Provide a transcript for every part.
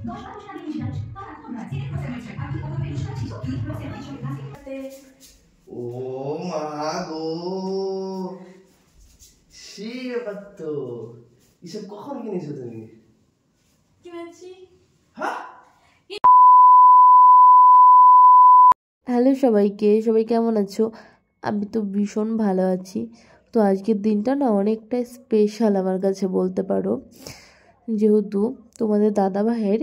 ও মা গো, সে ব্যাপার তো। এসব কখন কিনেছো তুমি? কিনেছি। হ্যাঁ, হ্যালো সবাইকে, সবাই কেমন আছো? আমি তো ভীষণ ভালো আছি। তো আজকের দিনটা না অনেকটা স্পেশাল আমার কাছে বলতে পারো, যেহেতু তোমাদের দাদা ভাইয়ের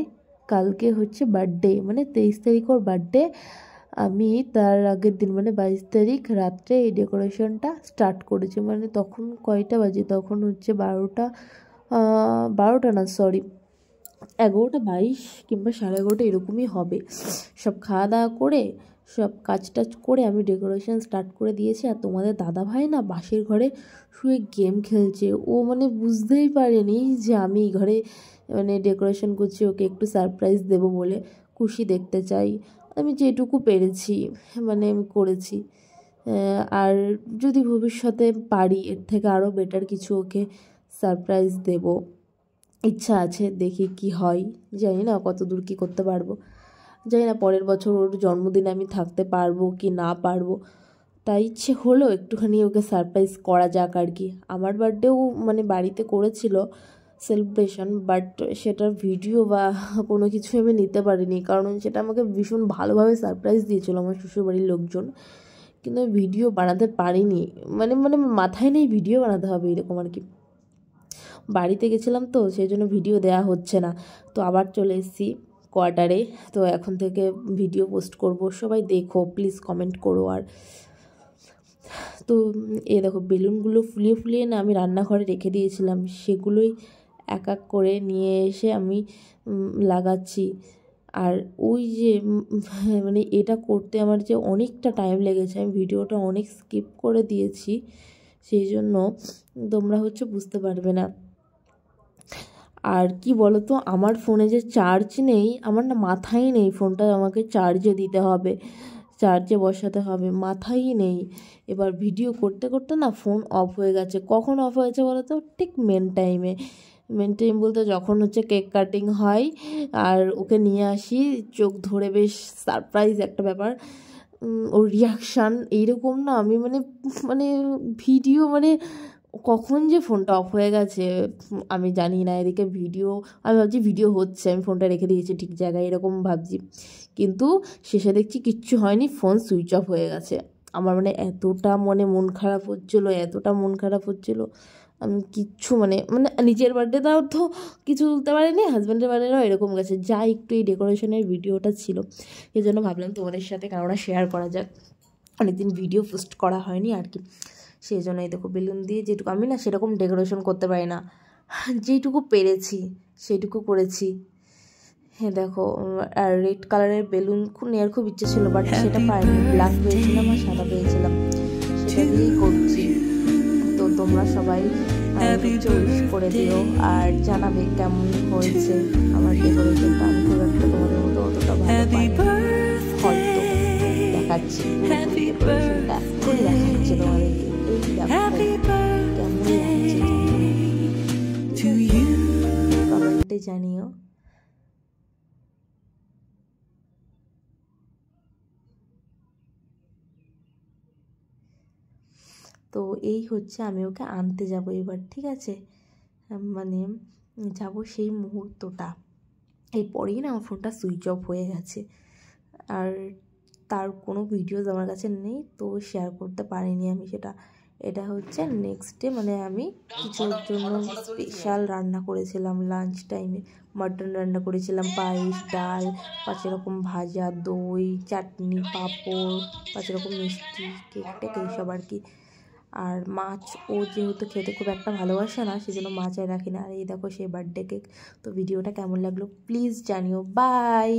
কালকে হচ্ছে বার্থডে, মানে 23 তারিখ ওর বার্থডে। আমি তার আগের দিন মানে 22 তারিখ রাত্রে এই ডেকোরেশনটা স্টার্ট করেছি। মানে তখন কয়টা বাজে, তখন হচ্ছে 12টা না, সরি 11:22 কিংবা 11:30 এরকমই হবে। সব খাওয়া দাওয়া করে সব কাজ টাজ করে আমি ডেকোরেশন স্টার্ট করে দিয়েছি। আর তোমাদের দাদা ভাই না বাসের ঘরে শুয়ে গেম খেলছে। ও মানে বুঝতেই পারেনি যে আমি ঘরে মানে ডেকোরেশন করছি, ওকে একটু সারপ্রাইজ দেবো বলে, খুশি দেখতে চাই। আমি যেটুকু পেরেছি মানে আমি করেছি। আর যদি ভবিষ্যতে পারি এর থেকে আরও বেটার কিছু ওকে সারপ্রাইজ দেবো, ইচ্ছা আছে। দেখি কি হয়, জানি না কত দূর কী করতে পারবো, জানি না পরের বছর ওর জন্মদিনে আমি থাকতে পারবো কি না পারবো। তাই ইচ্ছে হলো একটুখানি ওকে সারপ্রাইজ করা যাক আর কি। আমার বার্থডেও মানে বাড়িতে করেছিল সেলিব্রেশন, বাট সেটার ভিডিও বা কোনো কিছু আমি নিতে পারিনি, কারণ সেটা আমাকে ভীষণ ভালোভাবে সারপ্রাইজ দিয়েছিল আমার শ্বশুরবাড়ির লোকজন, কিন্তু আমি ভিডিও বানাতে পারিনি। মানে মানে মাথায় নেই ভিডিও বানাতে হবে এরকম আর কি। বাড়িতে গেছিলাম তো সেই জন্য ভিডিও দেওয়া হচ্ছে না। তো আবার চলে এসেছি কোয়ার্টারে। তো এখন থেকে ভিডিও পোস্ট করব, সবাই দেখো প্লিজ, কমেন্ট করো। আর তো এ দেখো বেলুনগুলো ফুলিয়ে ফুলিয়ে না আমি রান্নাঘরে রেখে দিয়েছিলাম, সেগুলোই এক এক করে নিয়ে এসে আমি লাগাচ্ছি। আর ওই যে মানে এটা করতে আমার যে অনেকটা টাইম লেগেছে, আমি ভিডিওটা অনেক স্কিপ করে দিয়েছি, সেই জন্য তোমরা হচ্ছে বুঝতে পারবে না। আর কি বলো তো, আমার ফোনে যে চার্জ নেই, আমার না মাথায় নেই ফোনটা আমাকে চার্জে দিতে হবে, চার্জে বসাতে হবে, মাথায় নেই। এবার ভিডিও করতে করতে না ফোন অফ হয়ে গেছে। কখন অফ হয়েছে বলো তো? ঠিক মেন টাইমে। মেন টাইম বলতে যখন হচ্ছে কেক কাটিং হয় আর ওকে নিয়ে আসি, চোখ ধরে বেশ সারপ্রাইজ একটা ব্যাপার, ওর রিয়াকশান এইরকম না। আমি মানে মানে ভিডিও মানে কখন যে ফোনটা অফ হয়ে গেছে আমি জানি না। এদিকে ভিডিও, আমি ভাবছি ভিডিও হচ্ছে, আমি ফোনটা রেখে দিয়েছি ঠিক জায়গায় এরকম ভাবছি, কিন্তু শেষে দেখছি কিচ্ছু হয়নি, ফোন সুইচ অফ হয়ে গেছে। আমার মানে এতটা মন খারাপ হচ্ছিলো, এতটা মন খারাপ হচ্ছিলো, আমি কিচ্ছু মানে মানে নিজের বার্থডেটাও তো কিছু তুলতে পারিনি, হাজব্যান্ডের বার্থডেটাও এরকম গেছে, যা একটু এই ডেকোরেশনের ভিডিওটা ছিল, এই জন্য ভাবলাম তোমাদের সাথে কারণটা শেয়ার করা যাক। অনেকদিন ভিডিও পোস্ট করা হয়নি আর কি, সেই জন্য এই দেখো বেলুন দিয়ে যেটুকু, আমি না সেরকম ডেকোরেশন করতে পারি না, যেটুকু পেরেছি সেইটুকু করেছি। হ্যাঁ দেখো, আর রেড কালারের বেলুন নেওয়ার খুব ইচ্ছে ছিল, বাট সেটা পাইনি, ব্ল্যাক পেয়েছিলাম আর সাদা পেয়েছিলাম, সেটা দিয়েই করছি। তো তোমরা সবাই উইশ করে দিও আর জানাবে কেমন হয়েছে আমার ডেকোরেশনটা। আমি খুব একটা তোমাদের মতো অতটা ভালো পাই হয়তো, দেখাচ্ছি ডেকোরেশনটা এখনই দেখাচ্ছি তোমাদেরকে। কমেন্টে জানিও। তো এই হচ্ছে, আমি ওকে আনতে যাব এবার, ঠিক আছে? মানে যাব সেই মুহূর্তটা, এরপরেই না আমার ফোনটা সুইচ অফ হয়ে গেছে। আর তার কোনো ভিডিওস আমার কাছে নেই, তো শেয়ার করতে পারিনি আমি সেটা। এটা হচ্ছে নেক্সট ডে, মানে আমি কিছুর জন্য স্পেশাল রান্না করেছিলাম লাঞ্চ টাইমে, মাটন রান্না করেছিলাম, পায়েস, ডাল, 5 রকম ভাজা, দই, চাটনি, পাঁপড়, 5 রকম মিষ্টি, কেক টেক এইসব আর কি। আর মাছ ও যেহেতু খেতে খুব একটা ভালোবাসে না, সেজন্য মাছ আর রাখি না। আর এই দেখো সেই বার্থডে কেক। তো ভিডিওটা কেমন লাগলো প্লিজ জানিও। বাই।